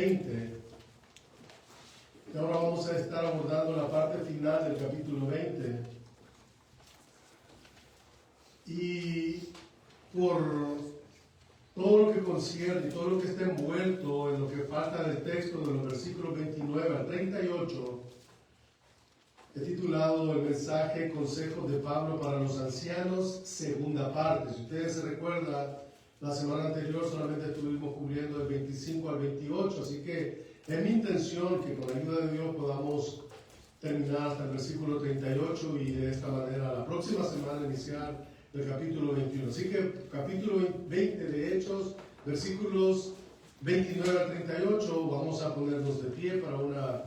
20. Y ahora vamos a estar abordando la parte final del capítulo 20. Y por todo lo que concierne, todo lo que está envuelto en lo que falta del texto de los versículos 29 al 38, he titulado el mensaje Consejos de Pablo para los ancianos, segunda parte. Si ustedes se recuerdan, la semana anterior solamente estuvimos cubriendo del 25 al 28, así que es mi intención que con la ayuda de Dios podamos terminar hasta el versículo 38 y de esta manera la próxima semana iniciar el capítulo 21. Así que capítulo 20 de Hechos, versículos 29 al 38, vamos a ponernos de pie para una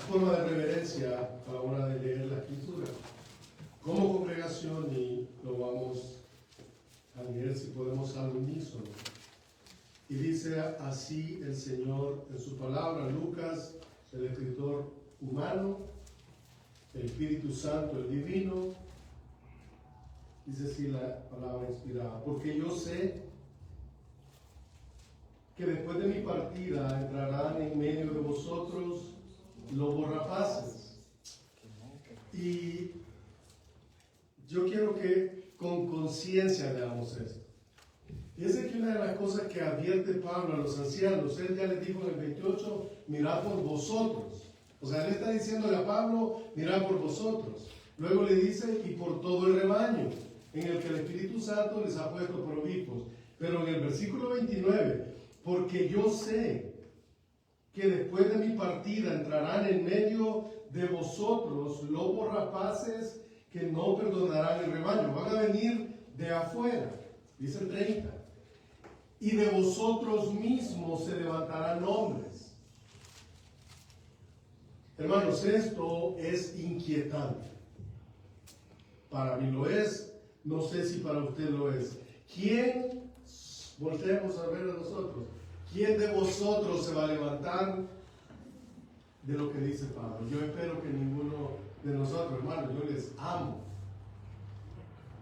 forma de reverencia a la hora de leer la Escritura como congregación, y lo vamos a leer si podemos al unísono. Y dice así el Señor en su palabra. Lucas, el escritor humano, el Espíritu Santo, el divino, dice así la palabra inspirada: porque yo sé que después de mi partida entrarán en medio de vosotros lobos rapaces. Y yo quiero que con conciencia leamos esto. Fíjense que una de las cosas que advierte Pablo a los ancianos, él ya les dijo en el 28, mirad por vosotros. O sea, él está diciéndole a Pablo, mirad por vosotros. Luego le dice, y por todo el rebaño, en el que el Espíritu Santo les ha puesto por obispos. Pero en el versículo 29, porque yo sé que después de mi partida entrarán en medio de vosotros lobos rapaces que no perdonarán el rebaño. Van a venir de afuera, dice el 30. Y de vosotros mismos se levantarán hombres. Hermanos, esto es inquietante. Para mí lo es, no sé si para usted lo es. ¿Quién, volteemos a ver a nosotros, quién de vosotros se va a levantar de lo que dice Pablo? Yo espero que ninguno de nosotros, hermanos, yo les amo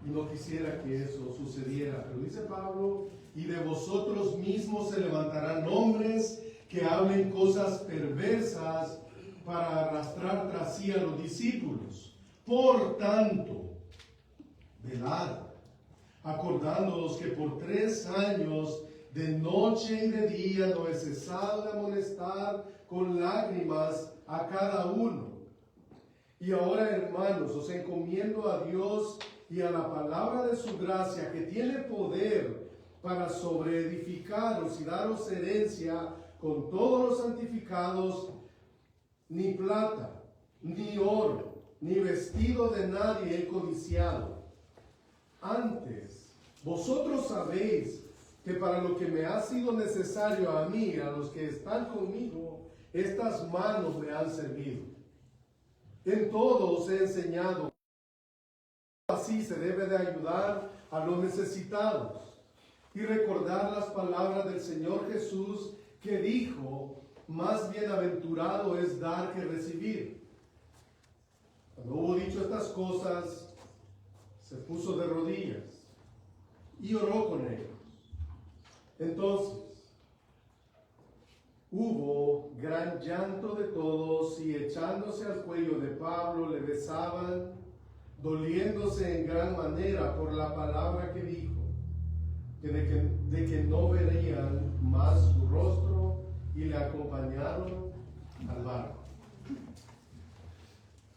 y no quisiera que eso sucediera, pero dice Pablo, y de vosotros mismos se levantarán hombres que hablen cosas perversas para arrastrar tras sí a los discípulos. Por tanto, velad, acordándoos que por 3 años de noche y de día no he cesado de amonestar con lágrimas a cada uno. Y ahora, hermanos, os encomiendo a Dios y a la palabra de su gracia, que tiene poder para sobreedificaros y daros herencia con todos los santificados. Ni plata, ni oro, ni vestido de nadie he codiciado. Antes, vosotros sabéis que para lo que me ha sido necesario a mí, a los que están conmigo, estas manos me han servido. En todo os he enseñado que así se debe de ayudar a los necesitados y recordar las palabras del Señor Jesús, que dijo: más bienaventurado es dar que recibir. Cuando hubo dicho estas cosas, se puso de rodillas y oró con ellos. Entonces hubo gran llanto de todos, y echándose al cuello de Pablo le besaban, doliéndose en gran manera por la palabra que dijo, de que no verían más su rostro, y le acompañaron al barco.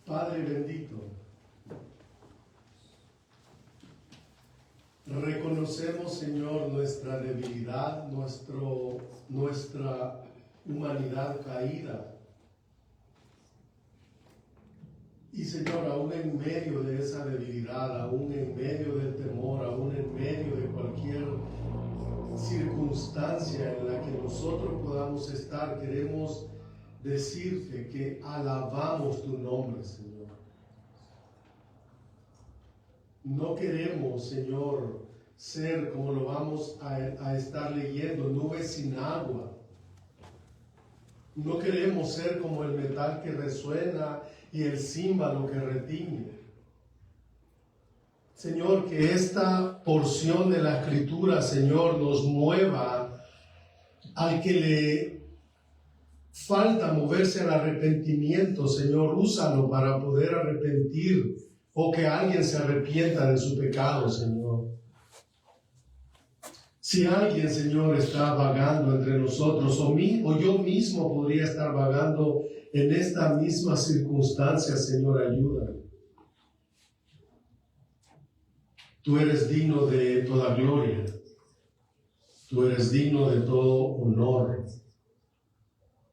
Padre bendito, reconocemos, Señor, nuestra debilidad, nuestra humanidad caída. Y, Señor, aún en medio de esa debilidad, aún en medio del temor, aún en medio de cualquier circunstancia en la que nosotros podamos estar, queremos decirte que alabamos tu nombre, Señor. No queremos, Señor, ser, como lo vamos a estar leyendo, nubes sin agua. No queremos ser como el metal que resuena y el címbalo que retiñe. Señor, que esta porción de la Escritura, Señor, nos mueva al que le falta moverse al arrepentimiento. Señor, úsalo para poder arrepentir o que alguien se arrepienta de su pecado, Señor. Si alguien, Señor, está vagando entre nosotros, o yo mismo podría estar vagando en esta misma circunstancia, Señor, ayúdame. Tú eres digno de toda gloria. Tú eres digno de todo honor.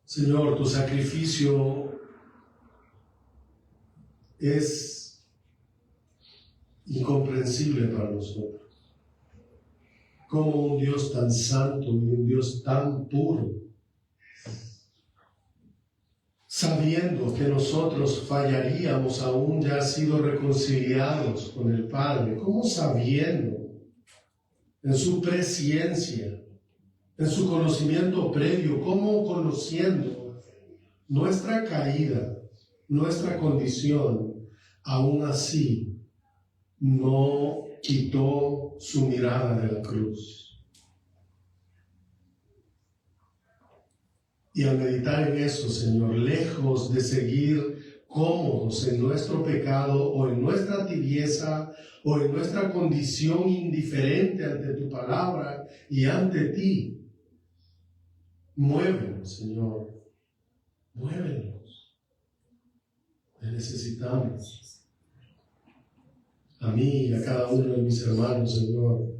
Señor, tu sacrificio es incomprensible para nosotros. Como un Dios tan santo y un Dios tan puro, sabiendo que nosotros fallaríamos aún ya sido reconciliados con el Padre, como sabiendo en su presciencia, en su conocimiento previo, como conociendo nuestra caída, nuestra condición, aún así no quitó su mirada de la cruz. Y al meditar en eso, Señor, lejos de seguir cómodos en nuestro pecado o en nuestra tibieza o en nuestra condición indiferente ante tu palabra y ante ti, muévenos, Señor, muévenos. Te necesitamos. A mí y a cada uno de mis hermanos, Señor,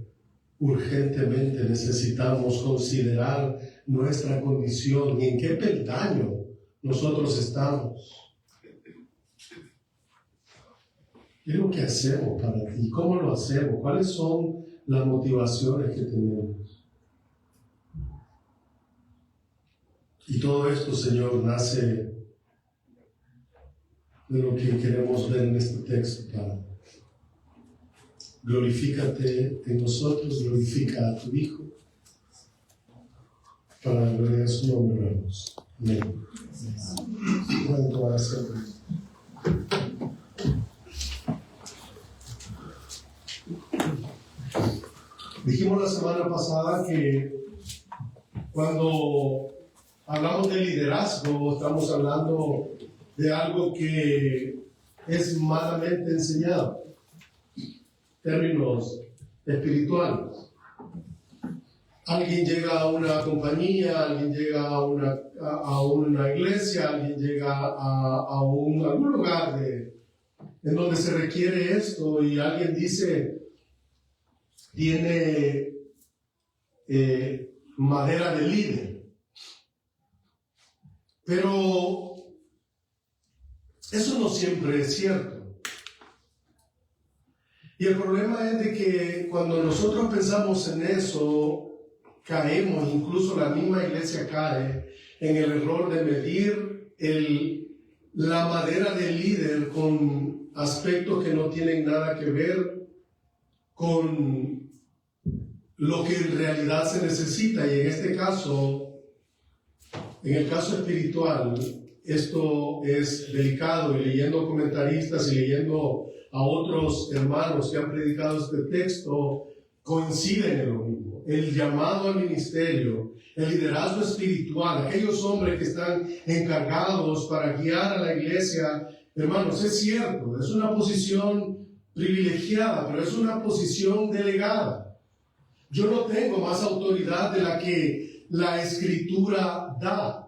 urgentemente necesitamos considerar nuestra condición y en qué peldaño nosotros estamos. ¿Qué es lo que hacemos para ti? ¿Cómo lo hacemos? ¿Cuáles son las motivaciones que tenemos? Y todo esto, Señor, nace de lo que queremos ver en este texto, Padre. Glorifícate en nosotros, glorifica a tu Hijo, para la gloria de su nombre, hermanos. Amén. Bueno, a hacer. Dijimos la semana pasada que cuando hablamos de liderazgo, estamos hablando de algo que es malamente enseñado. Términos espirituales. Alguien llega a una compañía, alguien llega a una iglesia, alguien llega a algún lugar en donde se requiere esto y alguien dice, tiene madera de líder. Pero eso no siempre es cierto. Y el problema es de que cuando nosotros pensamos en eso, caemos, incluso la misma iglesia cae en el error de medir la madera del líder con aspectos que no tienen nada que ver con lo que en realidad se necesita. Y en este caso, en el caso espiritual, esto es delicado, y leyendo comentaristas y leyendo a otros hermanos que han predicado este texto, coinciden en lo mismo. El llamado al ministerio, el liderazgo espiritual, aquellos hombres que están encargados para guiar a la iglesia, hermanos, es cierto, es una posición privilegiada, pero es una posición delegada. Yo no tengo más autoridad de la que la Escritura da.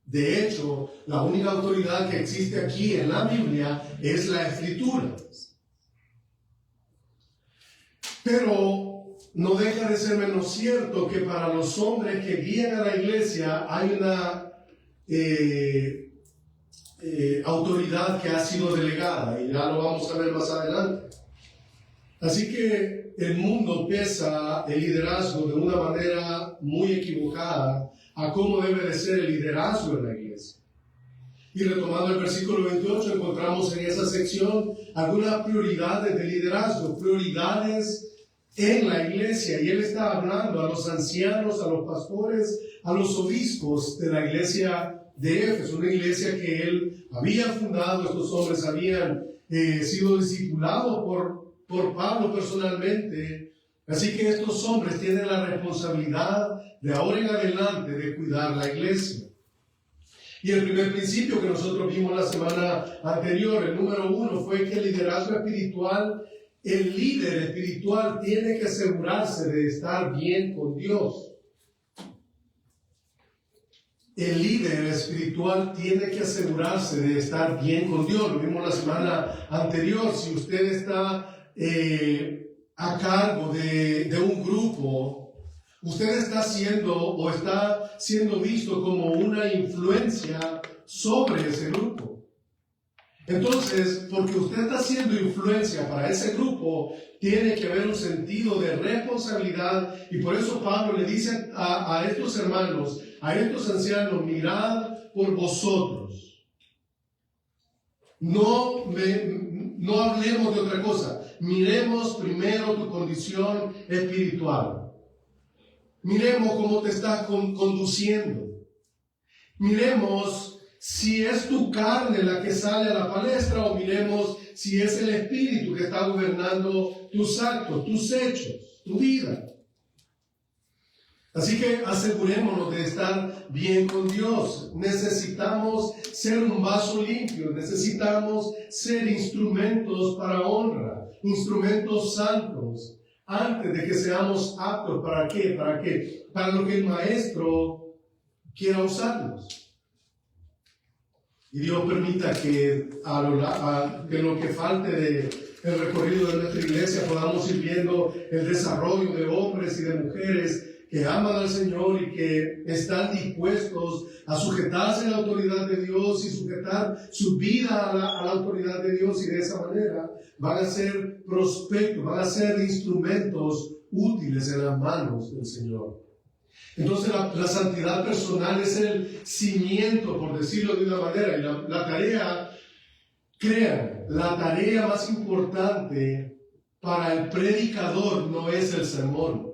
De hecho, la única autoridad que existe aquí en la Biblia es la Escritura. Pero no deja de ser menos cierto que para los hombres que guían a la iglesia hay una autoridad que ha sido delegada, y ya lo vamos a ver más adelante. Así que el mundo pesa el liderazgo de una manera muy equivocada a cómo debe de ser el liderazgo en la iglesia. Y retomando el versículo 28, encontramos en esa sección algunas prioridades de liderazgo, prioridades en la iglesia. Y él está hablando a los ancianos, a los pastores, a los obispos de la iglesia de Éfeso, una iglesia que él había fundado. Estos hombres habían sido discipulados por por Pablo personalmente. Así que estos hombres tienen la responsabilidad de ahora en adelante de cuidar la iglesia. Y el primer principio que nosotros vimos la semana anterior, el número 1, fue que el liderazgo espiritual, el líder espiritual tiene que asegurarse de estar bien con Dios. El líder espiritual tiene que asegurarse de estar bien con Dios. Lo vimos la semana anterior. Si usted está a cargo de un grupo, usted está siendo visto como una influencia sobre ese grupo. Entonces, porque usted está siendo influencia para ese grupo, tiene que haber un sentido de responsabilidad, y por eso Pablo le dice a estos hermanos, a estos ancianos: mirad por vosotros. No hablemos de otra cosa. Miremos primero tu condición espiritual. Miremos cómo te estás conduciendo. Miremos si es tu carne la que sale a la palestra, o miremos si es el Espíritu que está gobernando tus actos, tus hechos, tu vida. Así que asegurémonos de estar bien con Dios. Necesitamos ser un vaso limpio, necesitamos ser instrumentos para honra, instrumentos santos, antes de que seamos aptos. ¿Para qué? ¿Para qué? Para lo que el Maestro quiera usarnos. Y Dios permita que de lo que falte del recorrido de nuestra iglesia podamos ir viendo el desarrollo de hombres y de mujeres que aman al Señor y que están dispuestos a sujetarse a la autoridad de Dios y sujetar su vida a la autoridad de Dios, y de esa manera van a ser prospectos, van a ser instrumentos útiles en las manos del Señor. Entonces la santidad personal es el cimiento, por decirlo de una manera, y la tarea, crean, la tarea más importante para el predicador no es el sermón.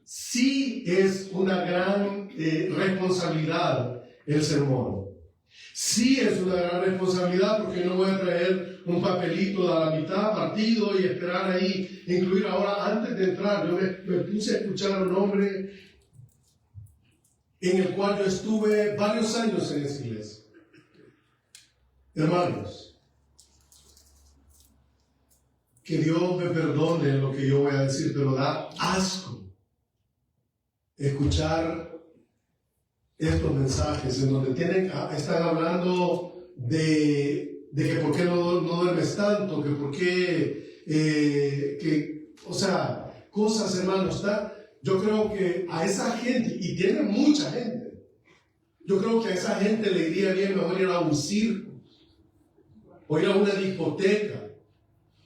Sí es una gran responsabilidad el sermón. Sí es una gran responsabilidad, porque no voy a traer un papelito a la mitad partido y esperar ahí incluir. Ahora, antes de entrar, yo me puse a escuchar un hombre en el cual yo estuve varios años en esa iglesia. Hermanos, que Dios me perdone lo que yo voy a decir, pero da asco escuchar estos mensajes en donde están hablando de que por qué no duermes tanto, que por qué, o sea, cosas, hermanos. Yo creo que a esa gente, y tiene mucha gente, yo creo que a esa gente le iría bien mejor ir a un circo, o ir a una discoteca,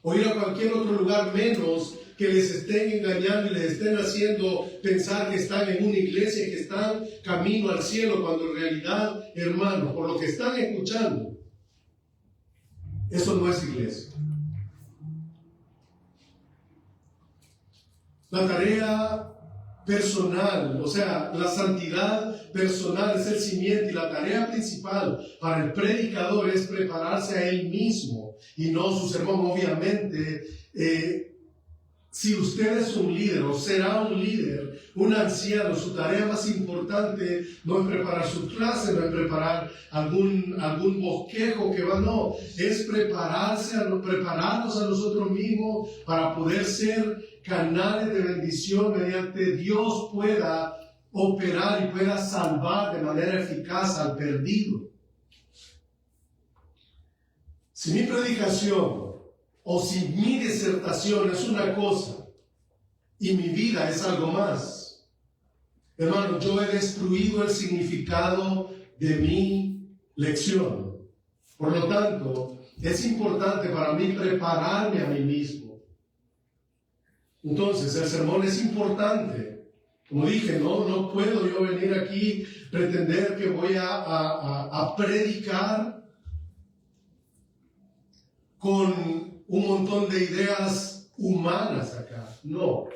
o ir a cualquier otro lugar, menos que les estén engañando y les estén haciendo pensar que están en una iglesia y que están camino al cielo, cuando en realidad, hermanos, por lo que están escuchando, eso no es iglesia. La tarea personal, o sea, la santidad personal es el cimiento, y la tarea principal para el predicador es prepararse a él mismo y no su sermón. Obviamente, si usted es un líder o será un líder, un anciano, su tarea más importante no es preparar su clase, no es preparar algún bosquejo que va, no, es prepararnos a nosotros mismos para poder ser canales de bendición mediante Dios pueda operar y pueda salvar de manera eficaz al perdido. Si mi predicación o si mi disertación es una cosa y mi vida es algo más, hermano, yo he destruido el significado de mi lección. Por lo tanto, es importante para mí prepararme a mí mismo. Entonces, el sermón es importante. Como dije, no puedo yo venir aquí pretender que voy a predicar con un montón de ideas humanas acá. No.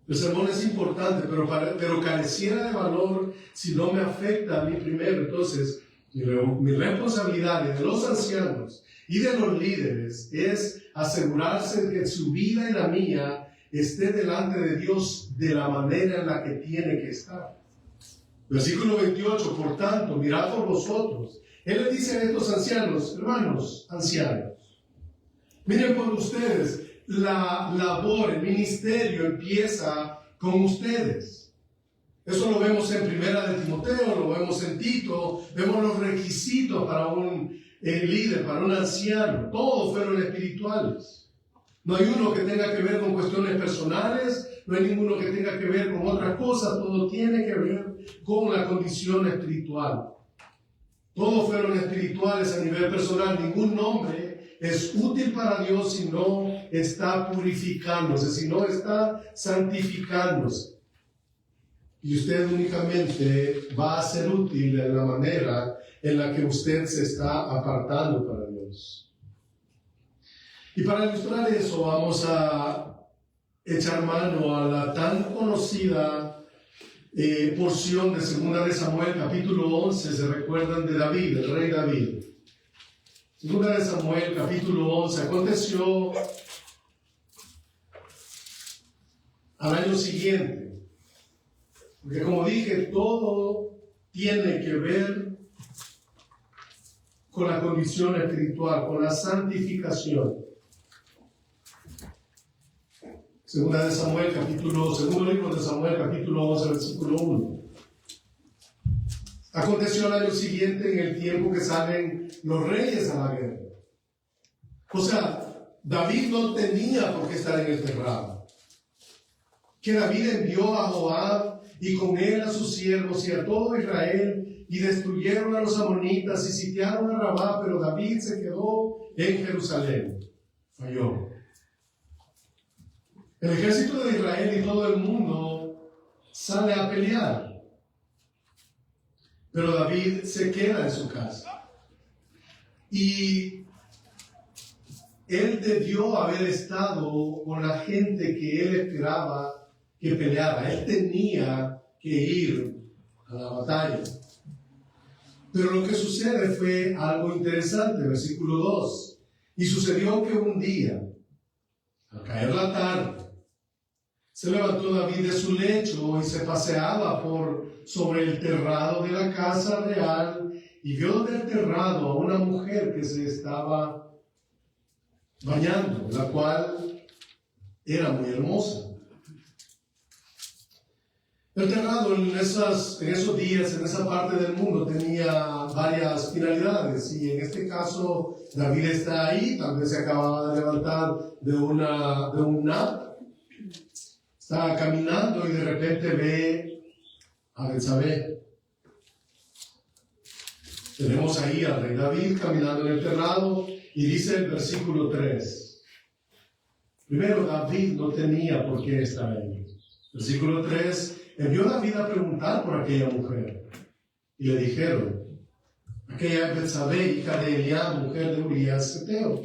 El sermón es importante, pero careciera de valor si no me afecta a mí primero. Entonces, mi responsabilidad de los ancianos y de los líderes es asegurarse de que su vida y la mía esté delante de Dios de la manera en la que tiene que estar. Versículo 28, por tanto, mirad por vosotros. Él le dice a estos ancianos, hermanos ancianos, miren por ustedes, la labor, el ministerio empieza con ustedes. Eso lo vemos en Primera de Timoteo, lo vemos en Tito, vemos los requisitos para un líder, para un anciano. Todos fueron espirituales. No hay uno que tenga que ver con cuestiones personales, no hay ninguno que tenga que ver con otras cosas, todo tiene que ver con la condición espiritual. Todos fueron espirituales a nivel personal, ningún hombre es útil para Dios si no está purificándose, si no está santificándose. Y usted únicamente va a ser útil en la manera en la que usted se está apartando para Dios. Y para ilustrar eso vamos a echar mano a la tan conocida porción de 2 de Samuel, capítulo 11, se recuerdan de David, el rey David. 2 de Samuel, capítulo 11, aconteció al año siguiente, porque como dije, todo tiene que ver con la condición espiritual, con la santificación. Segundo libro de Samuel, capítulo 11, versículo 1. Aconteció al año siguiente, en el tiempo que salen los reyes a la guerra. O sea, David no tenía por qué estar en el terrado. Que David envió a Joab y con él a sus siervos y a todo Israel y destruyeron a los amonitas y sitiaron a Rabá, pero David se quedó en Jerusalén. Falló. El ejército de Israel y todo el mundo sale a pelear, pero David se queda en su casa. Y él debió haber estado con la gente que él esperaba que peleara. Él tenía que ir a la batalla. Pero lo que sucede fue algo interesante, versículo 2. Y sucedió que un día, al caer la tarde, se levantó David de su lecho y se paseaba sobre el terrado de la casa real y vio del terrado a una mujer que se estaba bañando, la cual era muy hermosa. El terrado en esos días, en esa parte del mundo, tenía varias finalidades y en este caso David está ahí, tal vez se acababa de levantar de un nap. Está caminando y de repente ve a Betsabé. Tenemos ahí al rey David caminando en el terrado y dice el versículo 3. Primero, David no tenía por qué estar ahí. Versículo 3, envió David a preguntar por aquella mujer. Y le dijeron, aquella es Betsabé, hija de Eliab, mujer de Urías Heteo.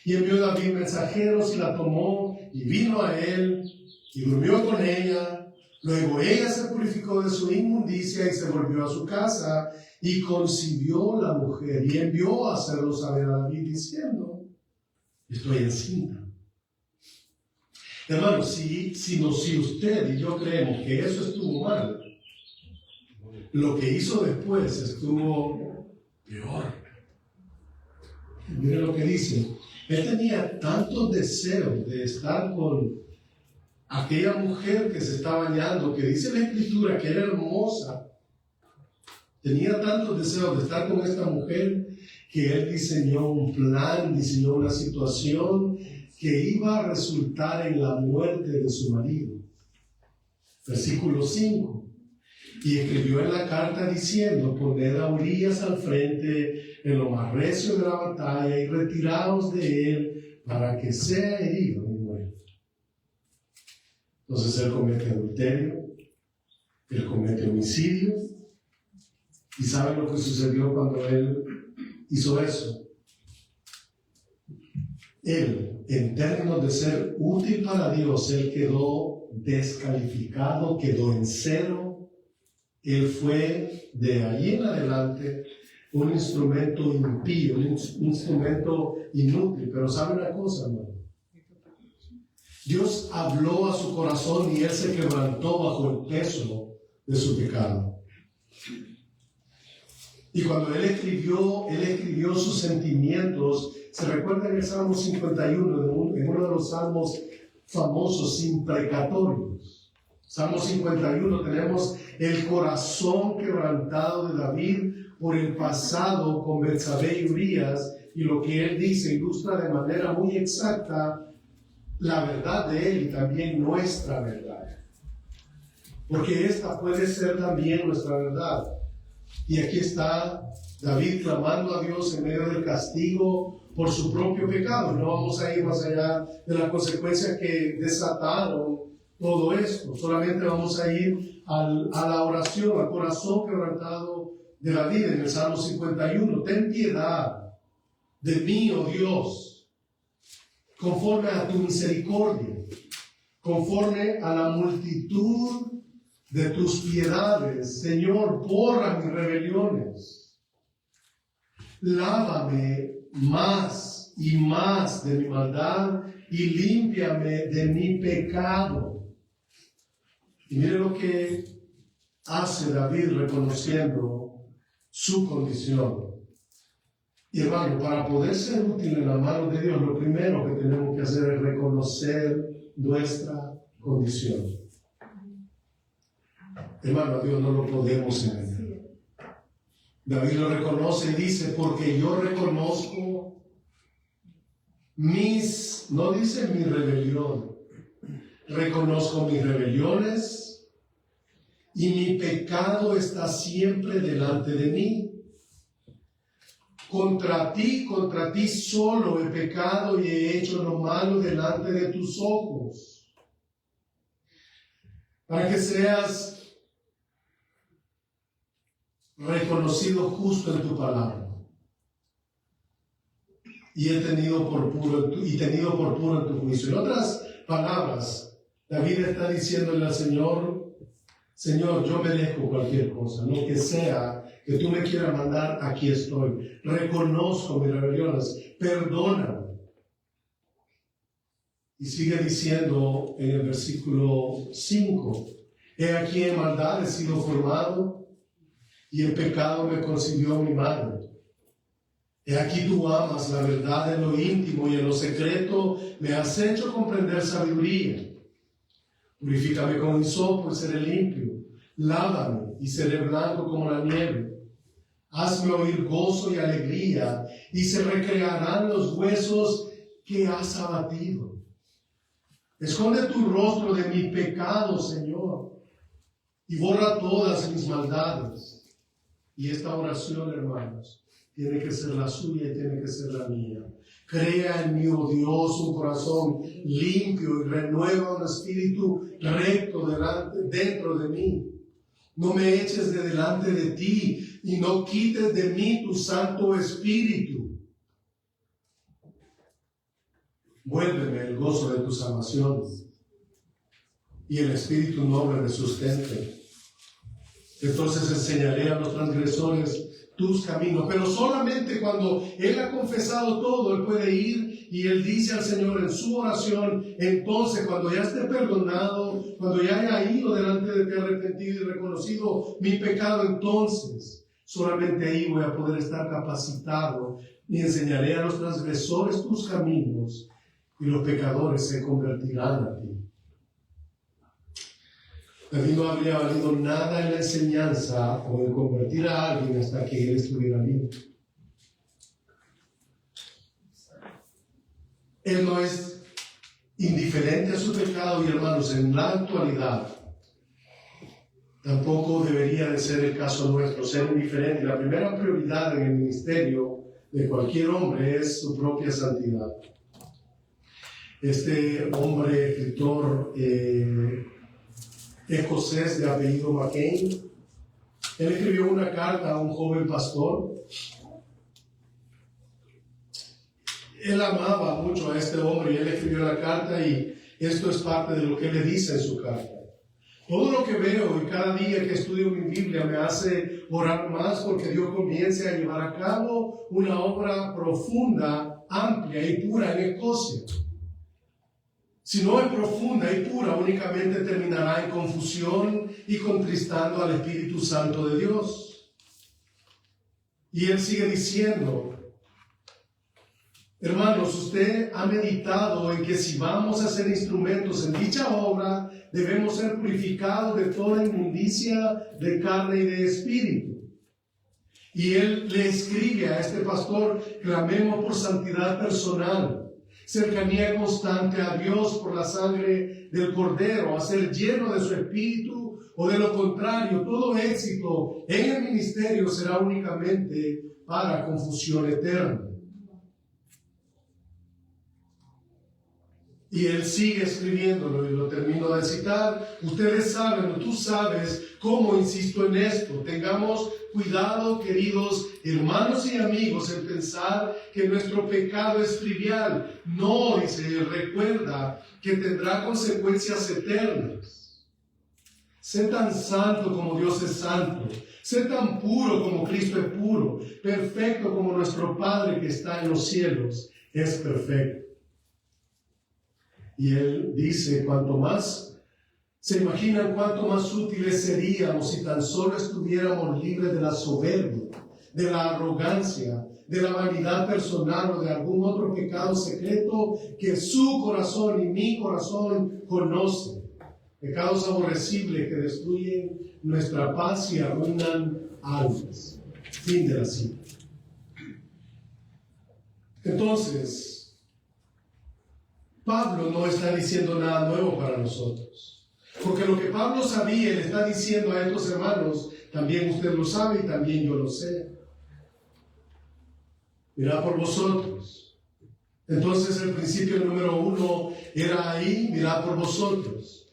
Y envió David mensajeros y la tomó y vino a él y durmió con ella. Luego ella se purificó de su inmundicia y se volvió a su casa y concibió la mujer y envió a hacerlo saber a David diciendo, estoy encinta. Hermano, si usted y yo creemos que eso estuvo mal, lo que hizo después estuvo peor. Mire lo que dice. Él tenía tantos deseos de estar con aquella mujer que se está bañando, que dice la Escritura que era hermosa. Tenía tantos deseos de estar con esta mujer que él diseñó un plan, diseñó una situación que iba a resultar en la muerte de su marido. Versículo 5. Y escribió en la carta diciendo, poned a Urías al frente en lo más recio de la batalla y retiraos de él para que sea herido y muerto. Entonces él comete adulterio, él comete homicidio. ¿Y saben lo que sucedió cuando él hizo eso? Él, en términos de ser útil para Dios, él quedó descalificado, quedó en cero. Él fue de allí en adelante un instrumento impío, un instrumento inútil. Pero ¿sabe una cosa, hermano? Dios habló a su corazón y él se quebrantó bajo el peso de su pecado. Y cuando él escribió sus sentimientos. Se recuerda en el Salmo 51, en uno de los salmos famosos, imprecatorios. Salmo 51, tenemos el corazón quebrantado de David por el pasado con Betsabé y Urías, y lo que él dice ilustra de manera muy exacta la verdad de él y también nuestra verdad. Porque esta puede ser también nuestra verdad. Y aquí está David clamando a Dios en medio del castigo por su propio pecado. No vamos a ir más allá de las consecuencias que desataron todo esto. Solamente vamos a ir a la oración, al corazón quebrantado de David en el Salmo 51. Ten piedad de mí, oh Dios, conforme a tu misericordia, conforme a la multitud de tus piedades. Señor, borra mis rebeliones. Lávame más y más de mi maldad y límpiame de mi pecado. Y mire lo que hace David reconociendo su condición. Y hermano, para poder ser útil en la mano de Dios, lo primero que tenemos que hacer es reconocer nuestra condición. Hermano, a Dios no lo podemos engañar. David lo reconoce y dice, porque yo reconozco no dice mi rebelión, reconozco mis rebeliones y mi pecado está siempre delante de mí. Contra ti solo he pecado y he hecho lo malo delante de tus ojos, para que seas reconocido justo en tu palabra y tenido por puro en tu juicio. En otras palabras, David está diciéndole al Señor, yo merezco cualquier cosa, lo que sea que tú me quieras mandar, aquí estoy. Reconozco mis rebeliones, perdóname. Y sigue diciendo en el versículo 5, he aquí en maldad he sido formado, y en pecado me concibió mi madre. He aquí tú amas la verdad en lo íntimo y en lo secreto me has hecho comprender sabiduría. Purifícame con hisopo y seré limpio. Lávame y seré blanco como la nieve. Hazme oír gozo y alegría y se recrearán los huesos que has abatido. Esconde tu rostro de mi pecado, Señor, y borra todas mis maldades. Y esta oración, hermanos, tiene que ser la suya y tiene que ser la mía. Crea en mí, oh Dios, un corazón limpio y renueva un espíritu recto dentro de mí. No me eches de delante de ti y no quites de mí tu Santo Espíritu. Vuélveme el gozo de tu salvación y el espíritu noble me sustente. Entonces enseñaré a los transgresores tus caminos. Pero solamente cuando él ha confesado todo, él puede ir y él dice al Señor en su oración. Entonces, cuando ya esté perdonado, cuando ya haya ido delante de ti arrepentido y reconocido mi pecado, entonces solamente ahí voy a poder estar capacitado y enseñaré a los transgresores tus caminos y los pecadores se convertirán a ti. David no habría valido nada en la enseñanza o en convertir a alguien hasta que él estuviera vivo. Él no es indiferente a su pecado y, hermanos, en la actualidad tampoco debería de ser el caso nuestro, ser indiferente. La primera prioridad en el ministerio de cualquier hombre es su propia santidad. Este hombre, escritor escocés de apellido McCain, él escribió una carta a un joven pastor. Él amaba mucho a este hombre y él escribió la carta y esto es parte de lo que él le dice en su carta. Todo lo que veo y cada día que estudio mi Biblia me hace orar más porque Dios comience a llevar a cabo una obra profunda, amplia y pura en Escocia. Si no es profunda y pura, únicamente terminará en confusión y contristando al Espíritu Santo de Dios. Y él sigue diciendo, hermanos, usted ha meditado en que si vamos a ser instrumentos en dicha obra, debemos ser purificados de toda inmundicia de carne y de espíritu. Y él le escribe a este pastor, clamemos por santidad personal, cercanía constante a Dios por la sangre del Cordero, a ser lleno de su espíritu, o de lo contrario, todo éxito en el ministerio será únicamente para confusión eterna. Y él sigue escribiéndolo y lo termino de citar. Ustedes saben, tú sabes cómo insisto en esto. Tengamos cuidado, queridos hermanos y amigos, en pensar que nuestro pecado es trivial. No, dice él, recuerda que tendrá consecuencias eternas. Sé tan santo como Dios es santo. Sé tan puro como Cristo es puro. Perfecto como nuestro Padre que está en los cielos es perfecto. Y él dice, cuanto más, se imaginan cuánto más útiles seríamos si tan solo estuviéramos libres de la soberbia, de la arrogancia, de la vanidad personal o de algún otro pecado secreto que su corazón y mi corazón conocen. Pecados aborrecibles que destruyen nuestra paz y arruinan almas. Fin de la cita. Entonces, Pablo no está diciendo nada nuevo para nosotros. Porque lo que Pablo sabía, le está diciendo a estos hermanos, también usted lo sabe y también yo lo sé. Mirad por vosotros. Entonces el principio número 1 era ahí, mirad por vosotros.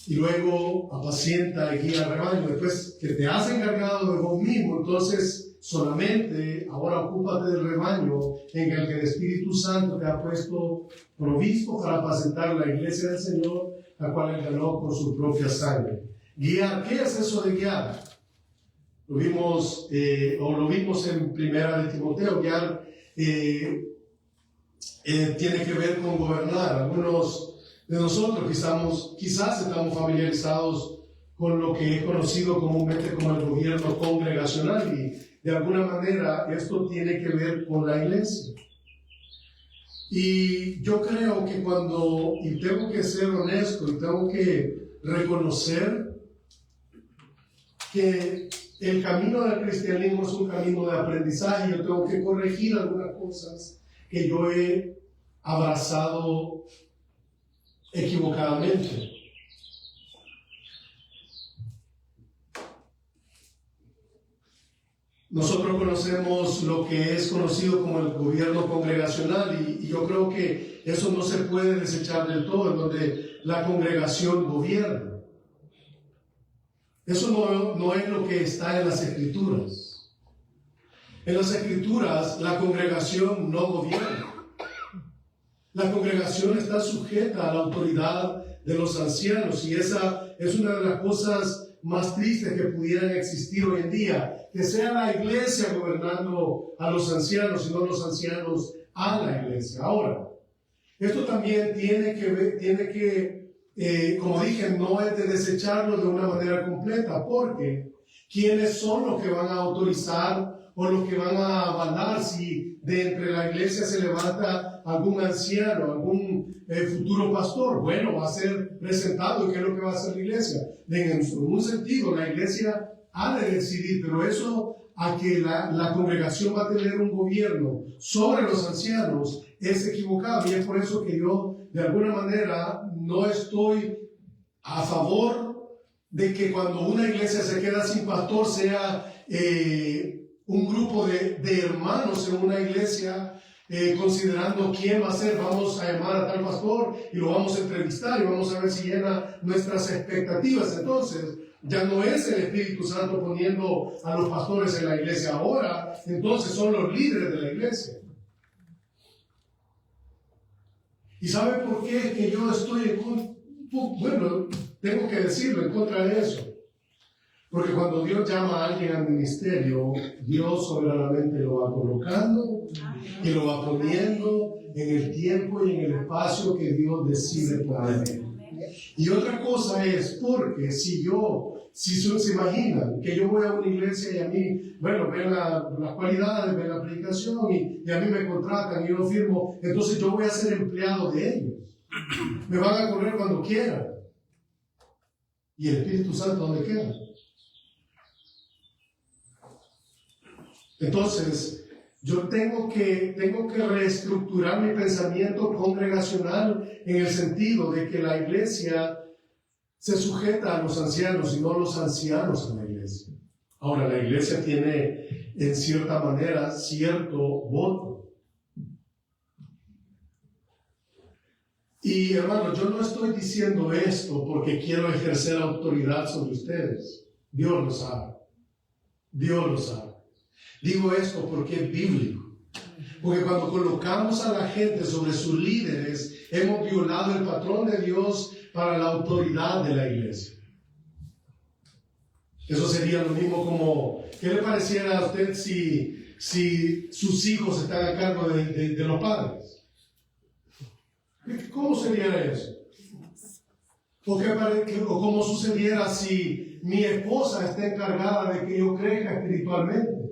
Y luego apacienta y guía al rebaño. Después que te has encargado de vos mismo, entonces solamente ahora ocúpate del rebaño en el que el Espíritu Santo te ha puesto provisto para apacentar la iglesia del Señor, la cual él ganó con su propia sangre. Guiar, ¿qué es eso de guiar? Lo vimos en Primera de Timoteo. Guiar tiene que ver con gobernar. Algunos de nosotros quizás estamos familiarizados con lo que es conocido comúnmente como el gobierno congregacional, y de alguna manera esto tiene que ver con la iglesia. Y yo creo que y tengo que ser honesto y tengo que reconocer que el camino del cristianismo es un camino de aprendizaje. Yo tengo que corregir algunas cosas que yo he abrazado equivocadamente. Nosotros conocemos lo que es conocido como el gobierno congregacional, y yo creo que eso no se puede desechar del todo, en donde la congregación gobierna. Eso no es lo que está en las Escrituras. En las Escrituras la congregación no gobierna. La congregación está sujeta a la autoridad de los ancianos, y esa es una de las cosas más tristes que pudieran existir hoy en día, que sea la iglesia gobernando a los ancianos y no los ancianos a la iglesia. Ahora, esto también tiene que, como dije, no es de desecharlo de una manera completa, porque ¿quiénes son los que van a autorizar o los que van a avalar si de entre la iglesia se levanta algún anciano, algún futuro pastor? Bueno, va a ser presentado. ¿Y qué es lo que va a hacer la iglesia? En un sentido, la iglesia ha de decidir, pero eso a que la congregación va a tener un gobierno sobre los ancianos es equivocado, y es por eso que yo de alguna manera no estoy a favor de que cuando una iglesia se queda sin pastor sea un grupo de hermanos en una iglesia considerando quién va a ser. Vamos a llamar a tal pastor y lo vamos a entrevistar y vamos a ver si llena nuestras expectativas. Entonces ya no es el Espíritu Santo poniendo a los pastores en la iglesia. Ahora entonces son los líderes de la iglesia. ¿Y sabe por qué es que yo estoy bueno, tengo que decirlo en contra de eso. Porque cuando Dios llama a alguien al ministerio, Dios soberanamente lo va colocando y lo va poniendo en el tiempo y en el espacio que Dios decide poner. Y otra cosa es, porque si se imaginan que yo voy a una iglesia y a mí, bueno, ven las cualidades, ven la predicación y a mí me contratan y yo firmo, entonces yo voy a ser empleado de ellos. Me van a correr cuando quieran. ¿Y el Espíritu Santo dónde queda? Entonces, yo tengo que reestructurar mi pensamiento congregacional en el sentido de que la iglesia se sujeta a los ancianos y no los ancianos a la iglesia. Ahora, la iglesia tiene, en cierta manera, cierto voto. Y hermanos, yo no estoy diciendo esto porque quiero ejercer autoridad sobre ustedes. Dios lo sabe. Dios lo sabe. Digo esto porque es bíblico. Porque cuando colocamos a la gente sobre sus líderes, hemos violado el patrón de Dios para la autoridad de la iglesia. Eso sería lo mismo como, ¿qué le pareciera a usted si sus hijos están a cargo de los padres? ¿Cómo sería eso? ¿O cómo sucediera si mi esposa está encargada de que yo crezca espiritualmente?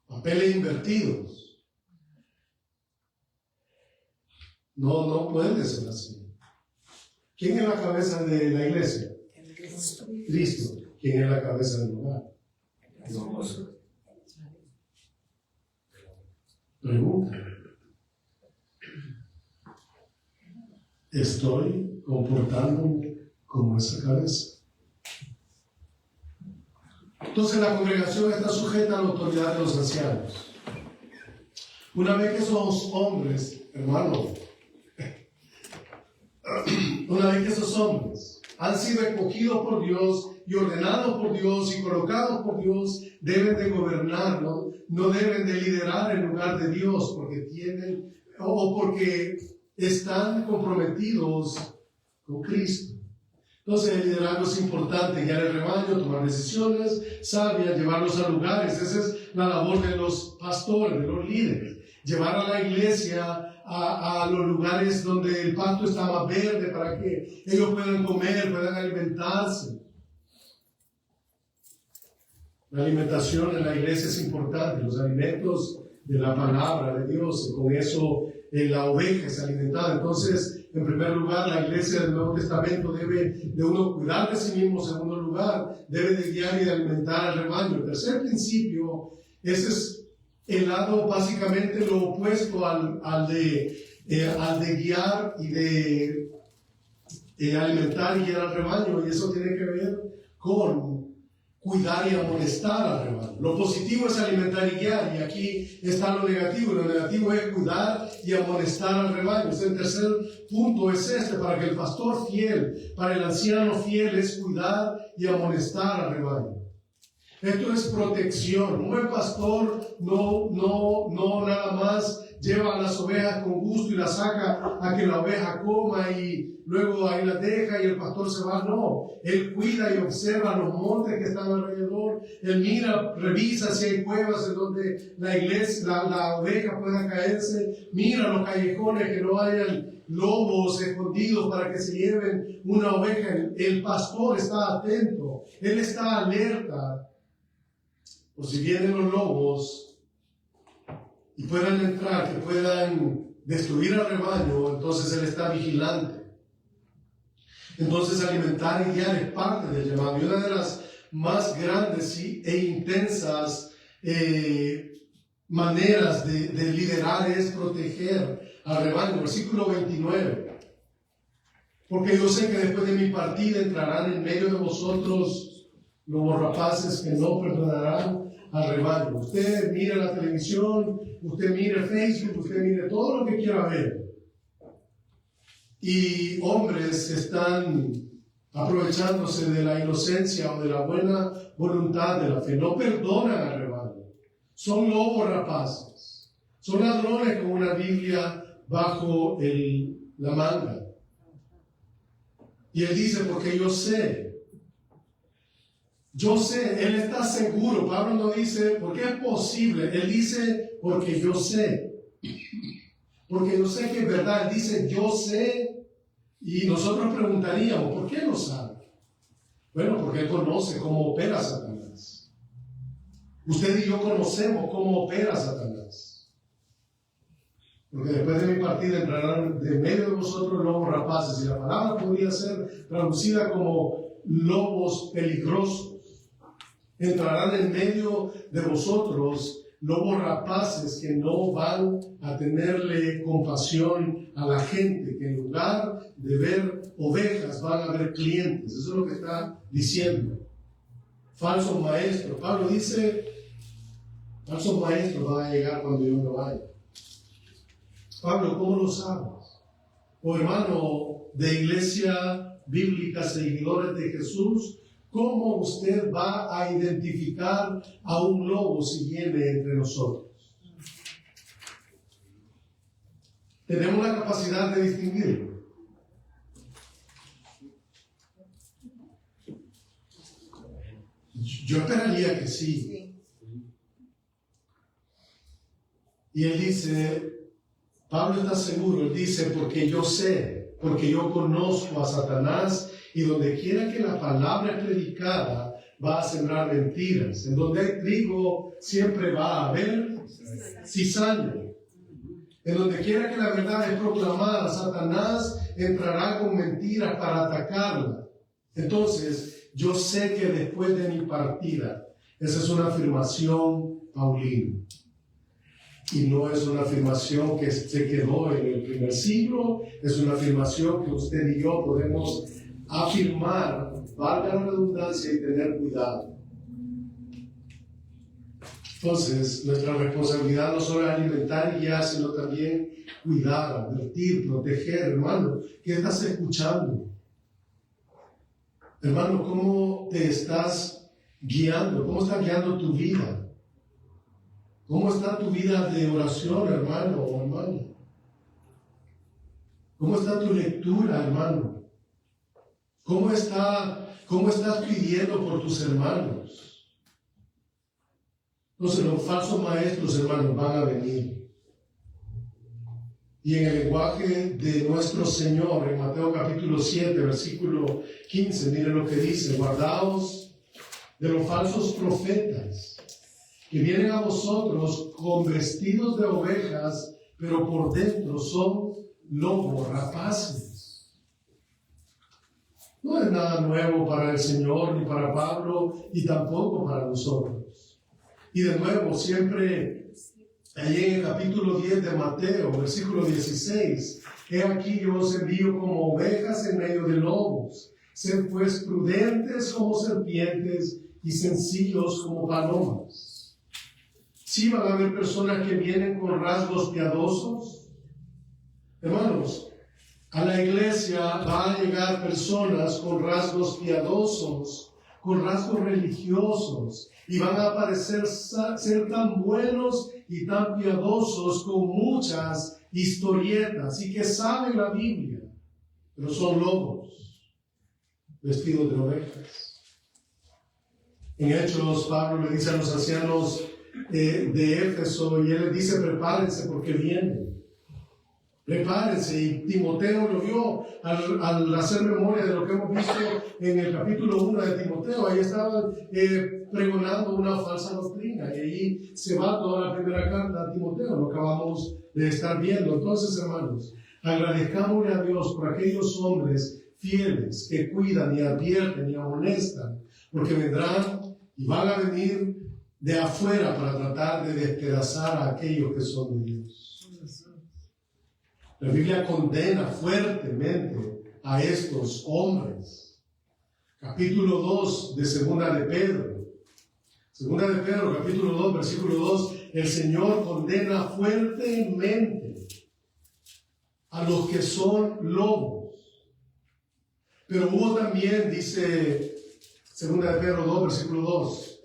Papeles invertidos. No puede ser así. ¿Quién es la cabeza de la iglesia? Cristo. ¿Quién es la cabeza del hogar? Dios. Pregunta. ¿Estoy comportándome como esa cabeza? Entonces la congregación está sujeta a la autoridad de los ancianos. Una vez que esos hombres, hermano, una vez que esos hombres han sido escogidos por Dios y ordenados por Dios y colocados por Dios, deben de gobernar, no deben de liderar en lugar de Dios porque están comprometidos con Cristo. Entonces el liderazgo es importante, guiar el rebaño, tomar decisiones sabias, llevarlos a lugares. Esa es la labor de los pastores, de los líderes. Llevar a la iglesia a los lugares donde el pasto está más verde para que ellos puedan comer, puedan alimentarse. La alimentación en la iglesia es importante, los alimentos de la palabra de Dios, y con eso la oveja es alimentada. Entonces, en primer lugar, la iglesia del Nuevo Testamento debe de uno cuidar de sí mismo. En segundo lugar, debe de guiar y de alimentar al rebaño. El tercer principio, ese es el lado básicamente lo opuesto al de guiar y de alimentar y guiar al rebaño, y eso tiene que ver con cuidar y amonestar al rebaño. Lo positivo es alimentar y guiar, y aquí está lo negativo. Lo negativo es cuidar y amonestar al rebaño. El tercer punto es para que el pastor fiel, para el anciano fiel, es cuidar y amonestar al rebaño. Esto es protección. Un buen pastor no nada más lleva a las ovejas con gusto y las saca a que la oveja coma y luego ahí las deja y el pastor se va. No, él cuida y observa los montes que están alrededor. Él mira, revisa si hay cuevas en donde la oveja pueda caerse. Mira los callejones, que no hayan lobos escondidos para que se lleven una oveja. El pastor está atento, él está alerta. O si vienen los lobos y puedan entrar, que puedan destruir al rebaño, entonces él está vigilante. Entonces alimentar y guiar es parte del llamado. Y una de las más grandes e intensas maneras de liderar es proteger al rebaño. Versículo 29. Porque yo sé que después de mi partida entrarán en medio de vosotros lobos rapaces que no perdonarán al rebaño. Usted mira la televisión, usted mire Facebook, usted mire todo lo que quiera ver. Y hombres están aprovechándose de la inocencia o de la buena voluntad de la fe. No perdonan al rebaño. Son lobos rapaces. Son ladrones, como una Biblia bajo la manga. Y él dice, porque yo sé, él está seguro. Pablo no dice, ¿por qué es posible? Él dice, porque yo sé. Porque yo sé que es verdad. Él dice, yo sé. Y nosotros preguntaríamos, ¿por qué lo sabe? Bueno, porque él conoce cómo opera Satanás. Usted y yo conocemos cómo opera Satanás. Porque después de mi partida entrarán de medio de vosotros lobos rapaces. Y la palabra podría ser traducida como lobos peligrosos. Entrarán en medio de vosotros lobos rapaces que no van a tenerle compasión a la gente, que en lugar de ver ovejas van a ver clientes. Eso es lo que está diciendo. Falsos maestros. Pablo dice, falsos maestros van a llegar cuando yo no vaya. Pablo, ¿cómo lo sabes? Hermano de iglesia bíblica, seguidores de Jesús, ¿cómo usted va a identificar a un lobo si viene entre nosotros? ¿Tenemos la capacidad de distinguirlo? Yo esperaría que sí. Y él dice, Pablo está seguro, él dice, porque yo sé, porque yo conozco a Satanás, y donde quiera que la palabra es predicada, va a sembrar mentiras. En donde hay trigo, siempre va a haber cizaña. En donde quiera que la verdad es proclamada, Satanás entrará con mentiras para atacarla. Entonces, yo sé que después de mi partida, esa es una afirmación paulina. Y no es una afirmación que se quedó en el primer siglo, es una afirmación que usted y yo podemos afirmar, valga la redundancia, y tener cuidado. Entonces, nuestra responsabilidad no solo es alimentar y ya, sino también cuidar, advertir, proteger. Hermano, ¿qué estás escuchando? Hermano, ¿cómo te estás guiando? ¿Cómo estás guiando tu vida? ¿Cómo está tu vida de oración, hermano o hermana? ¿Cómo está tu lectura, hermano? ¿Cómo estás pidiendo por tus hermanos? Entonces los falsos maestros, hermanos, van a venir. Y en el lenguaje de nuestro Señor, en Mateo capítulo 7, versículo 15, miren lo que dice: guardaos de los falsos profetas, que vienen a vosotros con vestidos de ovejas, pero por dentro son lobos rapaces. No es nada nuevo para el Señor, ni para Pablo, y tampoco para nosotros. Y de nuevo, siempre, allí en el capítulo 10 de Mateo, versículo 16, he aquí yo os envío como ovejas en medio de lobos. Sed pues prudentes como serpientes y sencillos como palomas. Sí van a haber personas que vienen con rasgos piadosos. Hermanos, a la iglesia van a llegar personas con rasgos piadosos, con rasgos religiosos, y van a parecer ser tan buenos y tan piadosos con muchas historietas y que saben la Biblia, pero son lobos vestidos de ovejas. En Hechos, Pablo le dice a los ancianos de Éfeso, y él les dice: prepárense porque vienen. Prepárense. Y Timoteo lo vio al hacer memoria de lo que hemos visto en el capítulo 1 de Timoteo. Ahí estaban pregonando una falsa doctrina, y ahí se va toda la primera carta a Timoteo, lo acabamos de estar viendo. Entonces, hermanos, agradezcámosle a Dios por aquellos hombres fieles que cuidan y advierten y amonestan, porque vendrán y van a venir de afuera para tratar de despedazar a aquellos que son de Dios. La Biblia condena fuertemente a estos hombres. Capítulo 2 de Segunda de Pedro. Segunda de Pedro, capítulo 2, versículo 2. El Señor condena fuertemente a los que son lobos. Pero hubo también, dice Segunda de Pedro 2, versículo 2.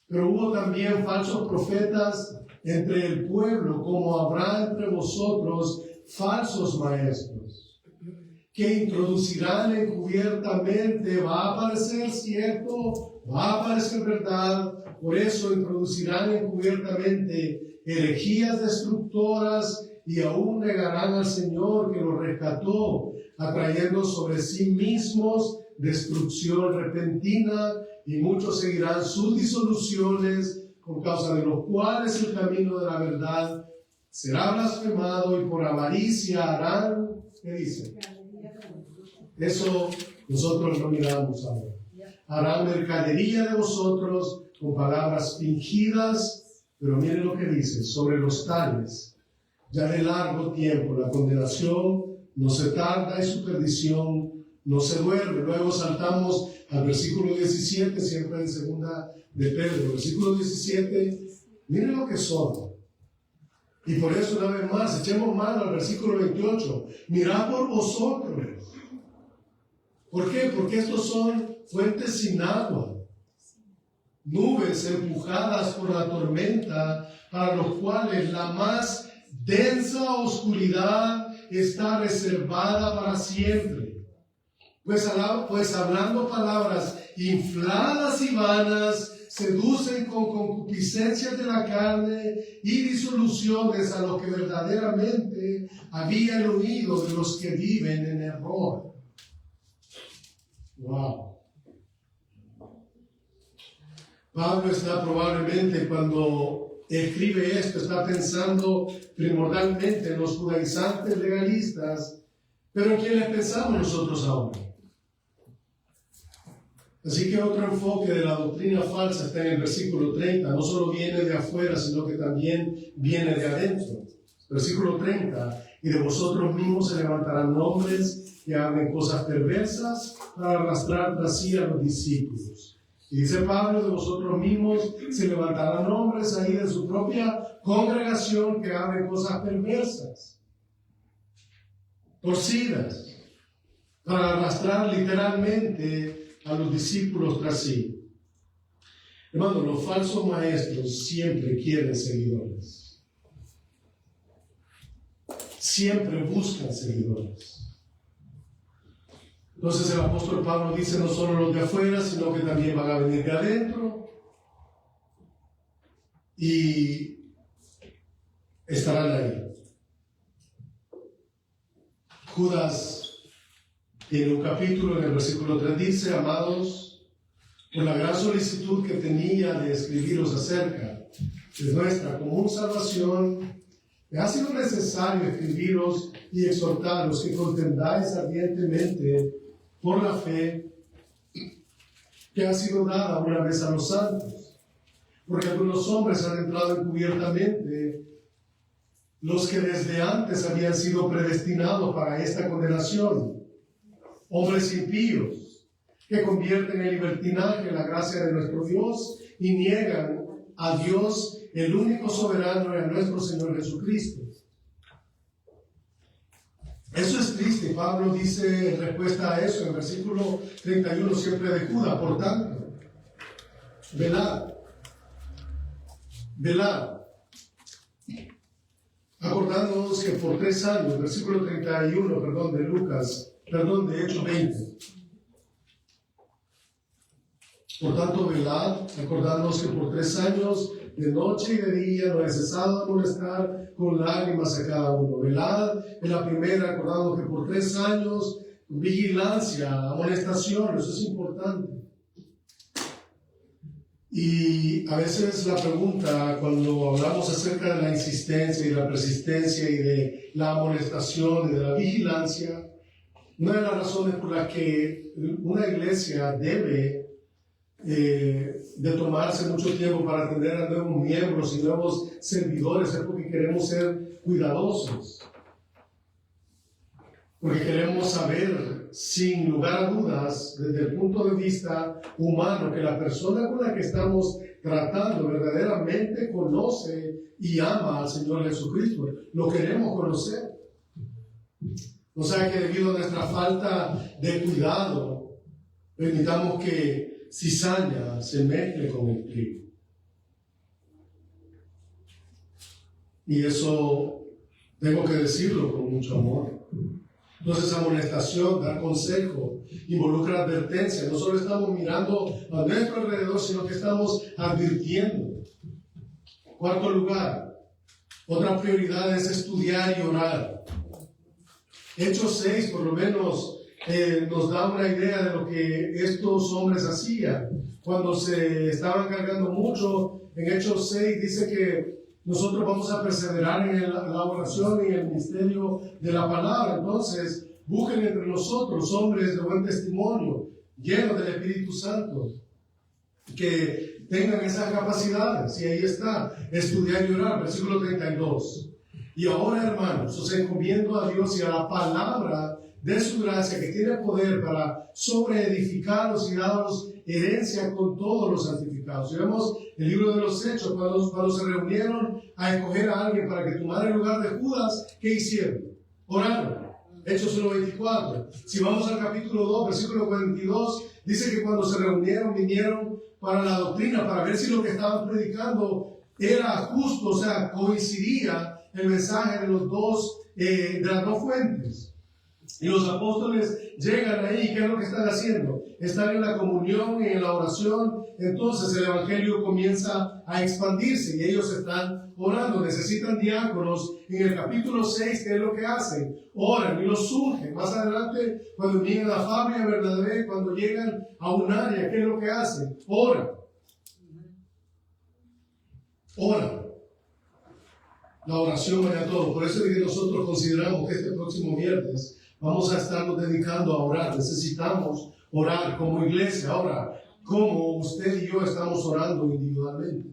Pero hubo también falsos profetas entre el pueblo, como habrá entre vosotros falsos maestros que introducirán encubiertamente, va a parecer cierto, va a parecer verdad, por eso introducirán encubiertamente herejías destructoras y aún negarán al Señor que los rescató, atrayendo sobre sí mismos destrucción repentina, y muchos seguirán sus disoluciones, por causa de los cuales el camino de la verdad será blasfemado, y por avaricia harán, ¿qué dice? Eso nosotros lo miramos ahora. Harán mercadería de vosotros con palabras fingidas, pero miren lo que dice, sobre los tales, ya de largo tiempo la condenación no se tarda y su perdición no se duerme. Luego saltamos al versículo 17, siempre en segunda de Pedro. Versículo 17, miren lo que son. Y por eso, una vez más, echemos mano al versículo 28. Mirad por vosotros. ¿Por qué? Porque estos son fuentes sin agua, nubes empujadas por la tormenta, para los cuales la más densa oscuridad está reservada para siempre. Pues hablando palabras infladas y vanas, seducen con concupiscencias de la carne y disoluciones a lo que verdaderamente habían oído de los que viven en error. Wow. Pablo está probablemente, cuando escribe esto, está pensando primordialmente en los judaizantes legalistas, pero ¿en quiénes pensamos nosotros ahora? Así que otro enfoque de la doctrina falsa está en el versículo 30. No solo viene de afuera, sino que también viene de adentro. Versículo 30. Y de vosotros mismos se levantarán hombres que hablen cosas perversas para arrastrar tras sí a los discípulos. Y dice Pablo, de vosotros mismos se levantarán hombres ahí de su propia congregación que hablen cosas perversas, torcidas, para arrastrar literalmente a los discípulos tras sí. Hermano, los falsos maestros siempre quieren seguidores. Siempre buscan seguidores. Entonces el apóstol Pablo dice, no solo los de afuera, sino que también van a venir de adentro y estarán ahí. Judas tiene un capítulo, en el versículo 3 dice, amados, por la gran solicitud que tenía de escribiros acerca de nuestra común salvación, me ha sido necesario escribiros y exhortaros que contendáis ardientemente por la fe que ha sido dada una vez a los santos, porque algunos hombres han entrado encubiertamente, los que desde antes habían sido predestinados para esta condenación, hombres impíos, que convierten en libertinaje la gracia de nuestro Dios y niegan a Dios, el único soberano, y a nuestro Señor Jesucristo. Eso es triste. Pablo dice en respuesta a eso, en el versículo 31, siempre de Judas, por tanto, velad, acordándonos que por 3 años, versículo 31, de Hechos 20. Por tanto, velad, acordándonos que por 3 años, de noche y de día, no he cesado de molestar con lágrimas a cada uno. Velad en la primera, acordando que por 3 años, vigilancia, amonestación, eso es importante. Y a veces la pregunta, cuando hablamos acerca de la insistencia y la persistencia y de la amonestación y de la vigilancia, una de las razones por las que una iglesia debe de tomarse mucho tiempo para atender a nuevos miembros y nuevos servidores es porque queremos ser cuidadosos, porque queremos saber sin lugar a dudas desde el punto de vista humano que la persona con la que estamos tratando verdaderamente conoce y ama al Señor Jesucristo. Lo queremos conocer. O sea que debido a nuestra falta de cuidado permitamos que cizaña se mezcle con el trigo. Y eso Tengo que decirlo con mucho amor. Entonces, amonestación, dar consejo, involucra advertencia. No solo estamos mirando a nuestro alrededor, sino que estamos advirtiendo. Cuarto lugar, otra prioridad es estudiar y orar. Hechos 6, por lo menos, nos da una idea de lo que estos hombres hacían. Cuando se estaban cargando mucho, en Hechos 6 dice que nosotros vamos a perseverar en la oración y en el ministerio de la palabra. Entonces, busquen entre nosotros hombres de buen testimonio, llenos del Espíritu Santo, que tengan esas capacidades. Y ahí está, estudiar y orar, versículo 32. Y ahora, hermanos, os encomiendo a Dios y a la palabra de su gracia, que tiene poder para sobreedificaros y daros herencia con todos los santificados. Y vemos el libro de los Hechos, cuando se reunieron a escoger a alguien para que tomara el lugar de Judas, ¿qué hicieron? Oraron. Hechos 1:24. Si vamos al capítulo 2, versículo 42, dice que cuando se reunieron, vinieron para la doctrina, para ver si lo que estaban predicando era justo, o sea, coincidía el mensaje de las dos fuentes. Y los apóstoles llegan ahí, ¿qué es lo que están haciendo? Están en la comunión, en la oración. Entonces el evangelio comienza a expandirse y ellos están orando. Necesitan diáconos. En el capítulo 6, ¿qué es lo que hacen? Oran y los ungen. Más adelante, cuando llegan a Fabia, Bernabé, cuando llegan a un área, ¿qué es lo que hacen? Oran. Oran. La oración vaya a todo. Por eso es que nosotros consideramos que este próximo viernes vamos a estarnos dedicando a orar. Necesitamos orar como iglesia. Ahora, ¿cómo usted y yo estamos orando individualmente?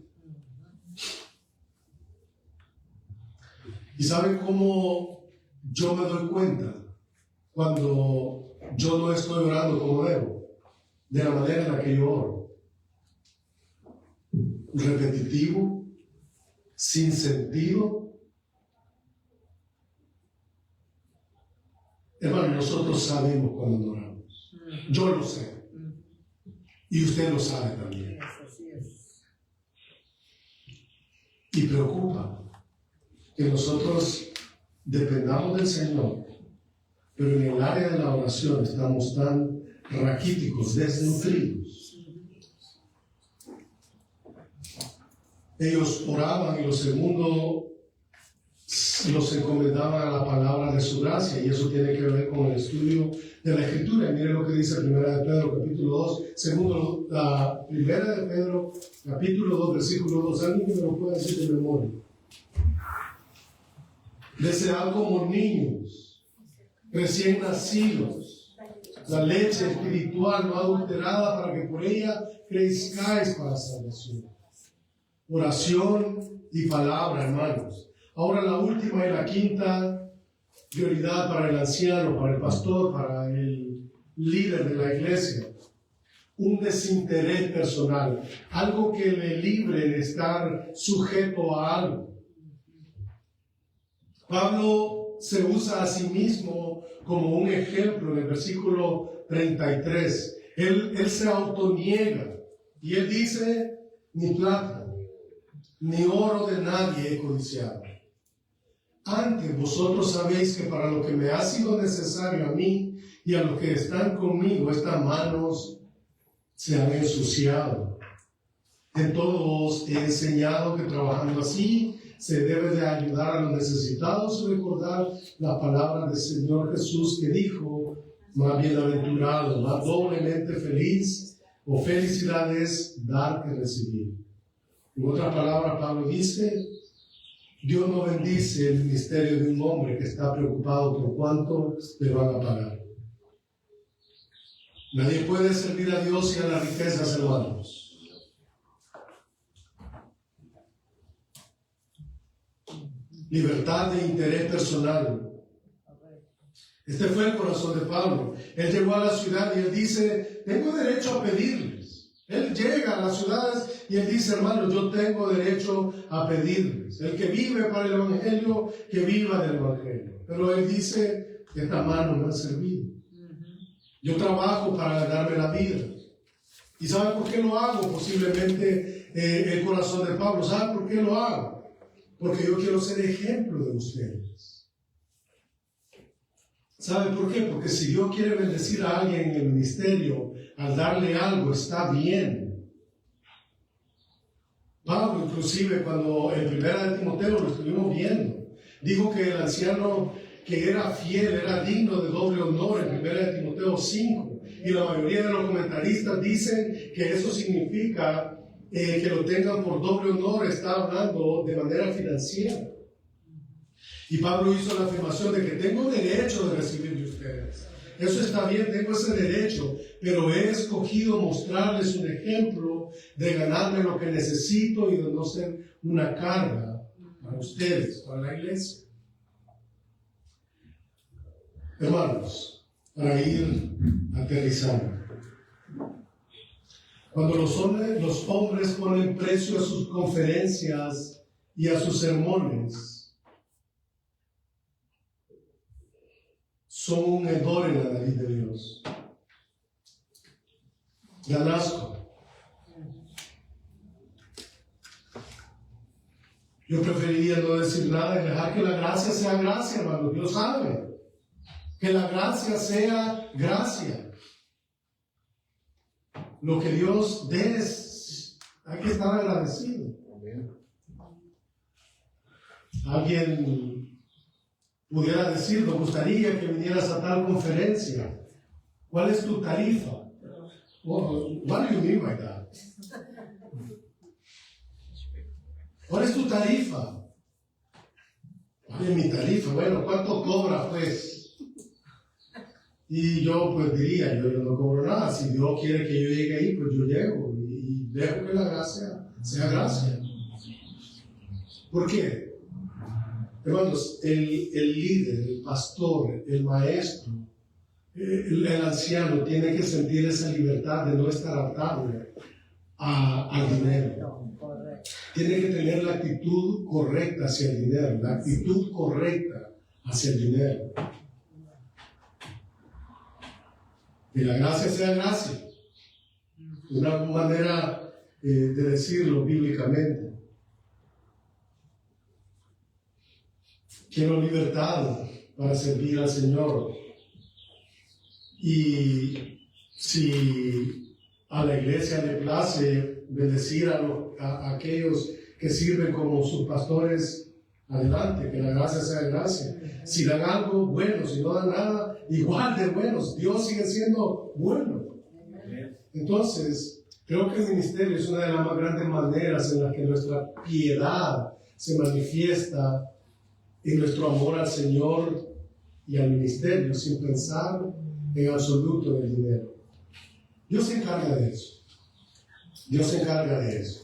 ¿Y saben cómo yo me doy cuenta cuando yo no estoy orando como debo? De la manera en la que yo oro. Repetitivo, sin sentido. Hermano, nosotros sabemos cuando oramos. Yo lo sé. Y usted lo sabe también. Y preocupa que nosotros dependamos del Señor, pero en el área de la oración estamos tan raquíticos, desnutridos. Ellos oraban y lo segundo los encomendaban a la palabra de su gracia, y eso tiene que ver con el estudio de la Escritura. Y miren lo que dice Primera de Pedro, capítulo 2, segundo, Primera de Pedro, capítulo 2, versículo 2. Alguien que me lo pueda decir de memoria. Desead como niños, recién nacidos, la leche espiritual no adulterada, para que por ella crezcáis para salvación. Oración y palabra, hermanos. Ahora la última y la quinta prioridad para el anciano, para el pastor, para el líder de la iglesia. Un desinterés personal, algo que le libre de estar sujeto a algo. Pablo se usa a sí mismo como un ejemplo en el versículo 33. Él se autoniega y él dice: ni plata, ni oro de nadie he codiciado. Antes vosotros sabéis que para lo que me ha sido necesario a mí y a los que están conmigo, estas manos se han ensuciado. En todo os he enseñado que trabajando así se debe de ayudar a los necesitados y recordar la palabra del Señor Jesús, que dijo: más bienaventurado, más doblemente feliz, o felicidad es dar que recibir. En otras palabras, Pablo dice: Dios no bendice el ministerio de un hombre que está preocupado por cuánto le van a pagar. Nadie puede servir a Dios y a las riquezas, hermanos. Libertad de interés personal. Este fue el corazón de Pablo. Él llegó a la ciudad y él dice: tengo derecho a pedirles. Él llega a las ciudades y él dice: hermano, yo tengo derecho a pedirles. El que vive para el evangelio, que viva del evangelio. Pero él dice: estas manos me han servido. Yo trabajo para ganarme la vida. ¿Y saben por qué lo hago? Posiblemente el corazón de Pablo. ¿Saben por qué lo hago? Porque yo quiero ser ejemplo de ustedes. ¿Sabe por qué? Porque si Dios quiere bendecir a alguien en el ministerio, al darle algo, está bien. Pablo, inclusive, cuando en 1 Timoteo lo estuvimos viendo, dijo que el anciano que era fiel era digno de doble honor en 1 Timoteo 5. Y la mayoría de los comentaristas dicen que eso significa que lo tengan por doble honor, está hablando de manera financiera. Y Pablo hizo la afirmación de que tengo derecho de recibir de ustedes. Eso está bien, tengo ese derecho, pero he escogido mostrarles un ejemplo de ganarme lo que necesito y de no ser una carga para ustedes, para la iglesia. Hermanos, para ir aterrizando. Cuando los hombres ponen precio a sus conferencias y a sus sermones, son un hedor en la nariz de Dios. Dan asco. Yo preferiría no decir nada y dejar que la gracia sea gracia, hermano. Dios sabe. Que la gracia sea gracia. Lo que Dios dé, hay que estar agradecido. Alguien pudiera decir, me gustaría que vinieras a tal conferencia. ¿Cuál es tu tarifa? What do you mean by that? ¿Cuál es tu tarifa? ¿Cuál es mi tarifa? Bueno, ¿cuánto cobras pues? Y yo pues diría, yo no cobro nada. Si Dios quiere que yo llegue ahí, pues yo llego y dejo que la gracia sea gracia. ¿Por qué? Hermanos, el líder, el pastor, el maestro, el anciano tiene que sentir esa libertad de no estar atado al dinero. Tiene que tener la actitud correcta hacia el dinero, la actitud correcta hacia el dinero. Que la gracia sea gracia. Una manera de decirlo bíblicamente. Quiero libertad para servir al Señor. Y si a la iglesia le place bendecir a aquellos que sirven como sus pastores, adelante, que la gracia sea gracia. Si dan algo, bueno; si no dan nada, igual de buenos. Dios sigue siendo bueno. Entonces, creo que el ministerio es una de las más grandes maneras en las que nuestra piedad se manifiesta en nuestro amor al Señor y al ministerio, sin pensar en absoluto en el dinero. Dios se encarga de eso. Dios se encarga de eso.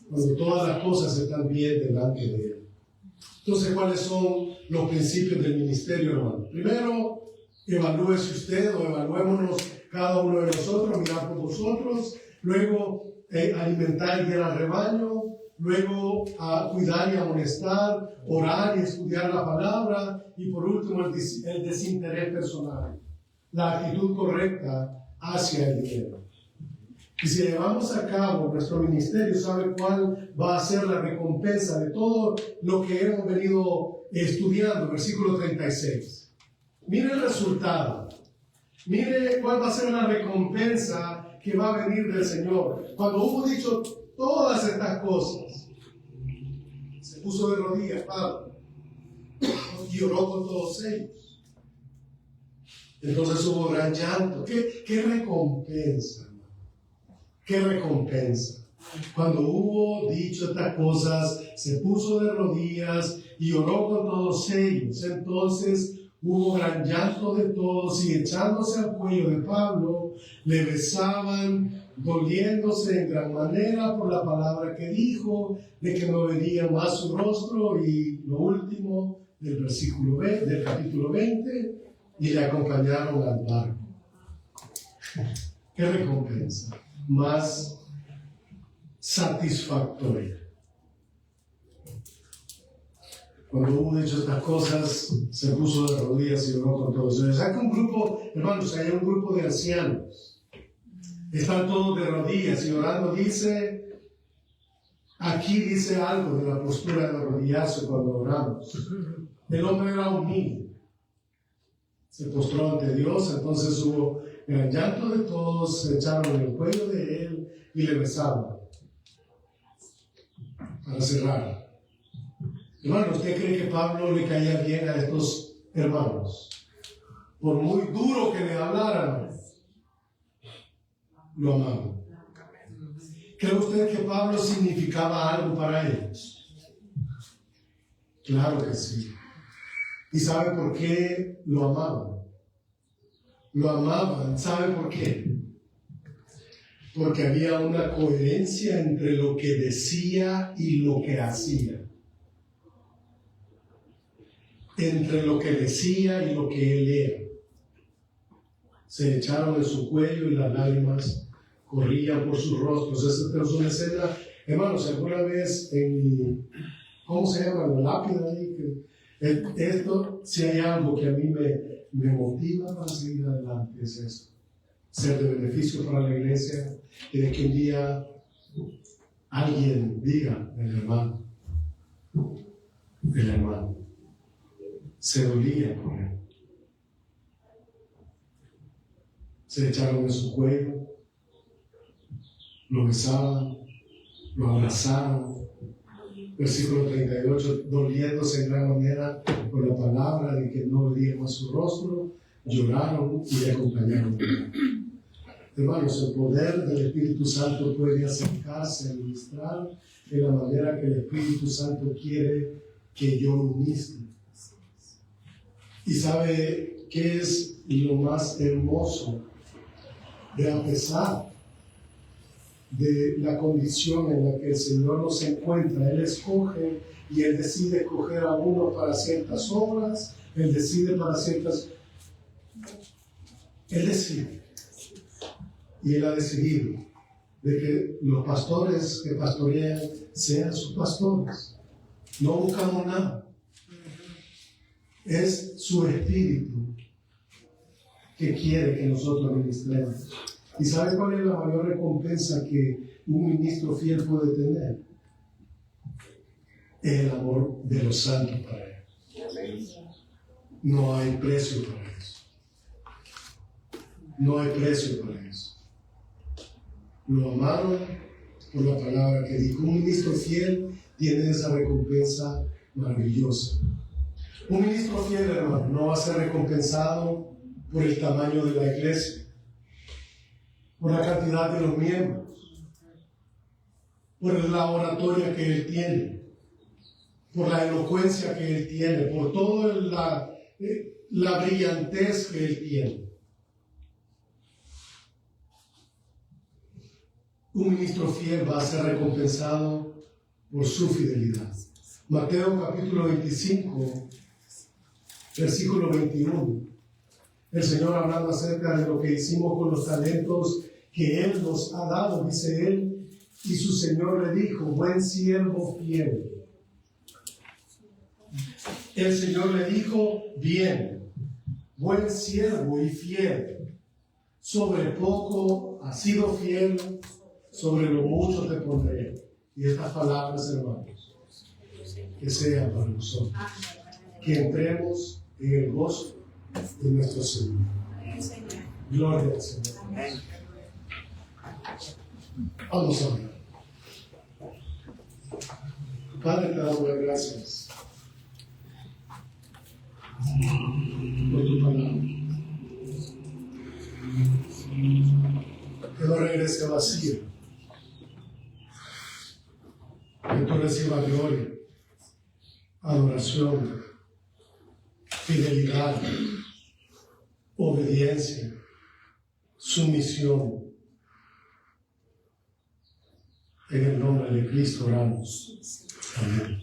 Cuando todas las cosas están bien delante de Él. Entonces, ¿cuáles son los principios del ministerio, hermano? Primero, evalúese usted o evaluémonos cada uno de nosotros, mirar por vosotros. Luego, alimentar y guiar al rebaño. Luego, cuidar y amonestar, orar y estudiar la palabra. Y por último, el desinterés personal. La actitud correcta hacia el dinero. Y si llevamos a cabo nuestro ministerio, ¿sabe cuál va a ser la recompensa de todo lo que hemos venido estudiando? Versículo 36. Mire el resultado. Mire cuál va a ser la recompensa que va a venir del Señor. Cuando hubo dicho todas estas cosas, se puso de rodillas Pablo y oró con todos ellos. Entonces hubo gran llanto. ¿Qué recompensa? ¿Qué recompensa? Cuando hubo dicho estas cosas, se puso de rodillas y oró con todos ellos. Entonces hubo gran llanto de todos, y echándose al cuello de Pablo, le besaban, doliéndose en gran manera por la palabra que dijo, de que no vería más su rostro. Y lo último del versículo 20, del capítulo 20, y le acompañaron al barco. ¿Qué recompensa más satisfactoria? Cuando hubo dicho estas cosas, se puso de rodillas y oró con todos ellos. Hay un grupo, hermanos, hay un grupo de ancianos. Están todos de rodillas y orando. Aquí dice algo de la postura de arrodillarse cuando oramos. El hombre era humilde. se postró ante Dios, entonces hubo gran llanto de todos, se echaron en el cuello de él y le besaban. Para cerrar, hermano, ¿usted cree que Pablo le caía bien a estos hermanos? Por muy duro que le hablaran, lo amaban. ¿Cree usted que Pablo significaba algo para ellos? Claro que sí. ¿Y sabe por qué lo amaban? Lo amaban, ¿sabe por qué? Porque había una coherencia entre lo que decía y lo que hacía. Entre lo que decía y lo que él era. Se echaron en su cuello y las lágrimas corrían por sus rostros. Esta es una escena, hermanos, alguna vez en, ¿cómo se llama? La lápida ahí. Esto, si hay algo que a mí me motiva para seguir adelante, es esto. Ser de beneficio para la iglesia y de que un día alguien diga, el hermano, se dolía por él. Se echaron en su cuello, lo besaban, lo abrazaron. Versículo 38, doliéndose en gran manera por la palabra de que no veíamos su rostro, lloraron y le acompañaron. Hermanos, el poder del Espíritu Santo puede acercarse a ministrar de la manera que el Espíritu Santo quiere que yo ministre. ¿Y sabe qué es lo más hermoso? De a pesar de la condición en la que el Señor nos encuentra, Él escoge y Él decide escoger a uno para ciertas obras, Él decide para ciertas... Él decide. Y Él ha decidido de que los pastores que pastorean sean sus pastores. No buscamos nada. Es su espíritu que quiere que nosotros ministremos. ¿Y sabe cuál es la mayor recompensa que un ministro fiel puede tener? Es el amor de los santos para él. No hay precio para eso. No hay precio para eso. Lo amaron por la palabra que dijo. Un ministro fiel tiene esa recompensa maravillosa. Un ministro fiel, hermano, no va a ser recompensado por el tamaño de la iglesia, por la cantidad de los miembros, por la oratoria que él tiene, por la elocuencia que él tiene, por toda la brillantez que él tiene. Un ministro fiel va a ser recompensado por su fidelidad. Mateo capítulo 25, versículo 21. El Señor hablando acerca de lo que hicimos con los talentos que Él nos ha dado, dice Él, y su Señor le dijo, buen siervo fiel. El Señor le dijo, bien, buen siervo y fiel. Sobre poco has sido fiel, sobre lo mucho te pondré. Y estas palabras, hermanos, que sean para nosotros, que entremos en el gozo de nuestro Señor. Gloria al Señor. Vamos a orar. Padre, te damos las gracias por tu palabra. Que no regrese vacío. Que tú recibas gloria, adoración, fidelidad, obediencia, sumisión. En el nombre de Cristo oramos. Amén.